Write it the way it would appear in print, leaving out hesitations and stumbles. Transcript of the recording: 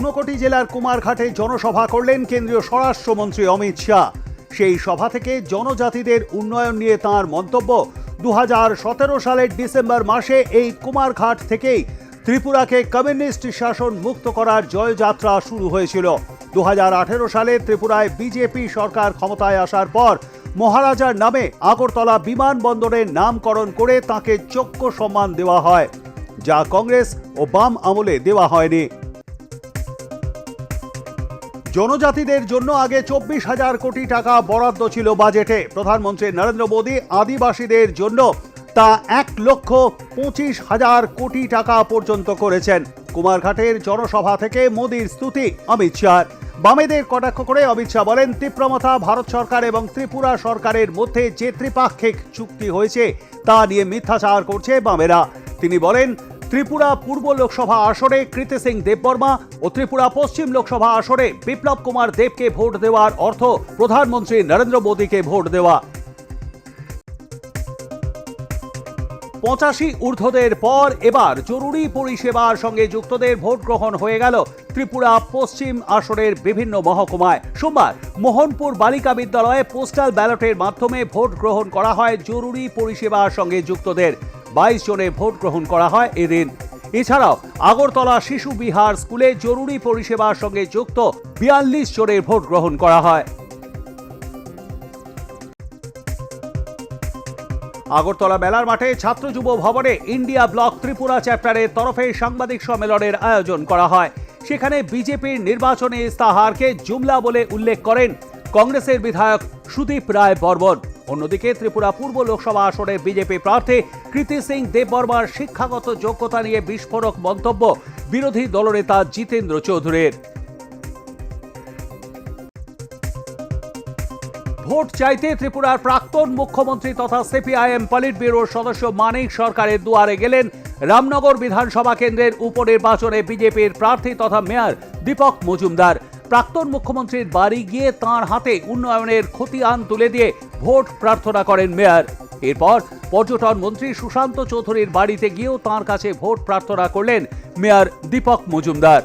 ঊনকোটি জেলার কুমারঘাটে জনসভা করলেন কেন্দ্রীয় স্বরাষ্ট্রমন্ত্রী অমিত শাহ। সেই সভা থেকে জনজাতিদের উন্নয়ন নিয়ে তাঁর মন্তব্য, 2017 সালের ডিসেম্বর মাসে এই কুমারঘাট থেকেই ত্রিপুরাকে কমিউনিস্ট শাসন মুক্ত করার জয়যাত্রা শুরু হয়েছিল। 2018 সালে ত্রিপুরায় বিজেপি সরকার ক্ষমতায় আসার পর মহারাজার নামে আগরতলা বিমানবন্দরের নামকরণ করে তাঁকে যোগ্য সম্মান দেওয়া হয়, যা কংগ্রেস ও বাম আমলে দেওয়া হয়নি। জনজাতিদের জন্য আগে 24,000 কোটি টাকা বরাদ্দ ছিল বাজেটে। প্রধানমন্ত্রী নরেন্দ্র মোদী আদিবাসীদের জন্য তা 1,25,000 কোটি টাকা পর্যন্ত করেছেন। কুমারঘাটের জনসভা থেকে মোদীর স্তুতি অমিত শাহ। বামেদের কটাক্ষ করে অমিত শাহ বলেন, তীব্রমাথা ভারত সরকার এবং ত্রিপুরা সরকারের মধ্যে যে ত্রিপাক্ষিক চুক্তি হয়েছে তা নিয়ে মিথ্যাচার করছে বামেরা। তিনি বলেন, ত্রিপুরা পূর্ব লোকসভা আসনে কৃতি সিং দেববর্মা ও ত্রিপুরা পশ্চিম লোকসভা আসনে বিপ্লব কুমার দেবকে ভোট দেওয়ার অর্থ প্রধানমন্ত্রী নরেন্দ্র মোদীকে ভোট দেওয়া। 85 ঊর্ধ্বদের পর এবার জরুরি পরিষেবার সঙ্গে যুক্তদের ভোট গ্রহণ হয়ে গেল ত্রিপুরা পশ্চিম আসনের বিভিন্ন মহকুমায়। সোমবার মোহনপুর বালিকা বিদ্যালয়ে পোস্টাল ব্যালটের মাধ্যমে ভোট গ্রহণ করা হয় জরুরি পরিষেবার সঙ্গে যুক্তদের। 22 জনে ভোট গ্রহণ করা হয় এদিন। এছাড়াও আগরতলা শিশু বিহার স্কুলে জরুরি পরিষেবার সঙ্গে যুক্ত 42 জনের ভোট গ্রহণ করা হয়। আগরতলা মেলার মাঠে ছাত্র যুব ভবনে ইন্ডিয়া ব্লক ত্রিপুরা চ্যাপ্টারের তরফে সাংবাদিক সম্মেলনের আয়োজন করা হয়। সেখানে বিজেপির নির্বাচনী ইস্তাহারকে জুমলা বলে উল্লেখ করেন কংগ্রেসের বিধায়ক সুদীপ রায় বর্মন। অন্যদিকে ত্রিপুরা পূর্ব লোকসভা আসনের বিজেপি প্রার্থী কৃতি সিং দেববর্মার শিক্ষাগত যোগ্যতা নিয়ে বিস্ফোরক মন্তব্য বিরোধী দলনেতা জিতেন্দ্র চৌধুরীর। ভোট চাইতে ত্রিপুরার প্রাক্তন মুখ্যমন্ত্রী তথা সিপিআইএম পলিট ব্যুরোর সদস্য মানিক সরকারের দুয়ারে গেলেন রামনগর বিধানসভা কেন্দ্রের উপনির্বাচনে বিজেপির প্রার্থী তথা মেয়র দীপক মজুমদার। প্রাক্তন মুখ্যমন্ত্রীর বাড়ি গিয়ে তাঁর হাতে উন্নয়নের খতিয়ান তুলে দিয়ে ভোট প্রার্থনা করেন মেয়র। এরপর পর্যটন মন্ত্রী সুশান্ত চৌধুরীর বাড়িতে গিয়েও তাঁর কাছে ভোট প্রার্থনা করলেন মেয়র দীপক মজুমদার।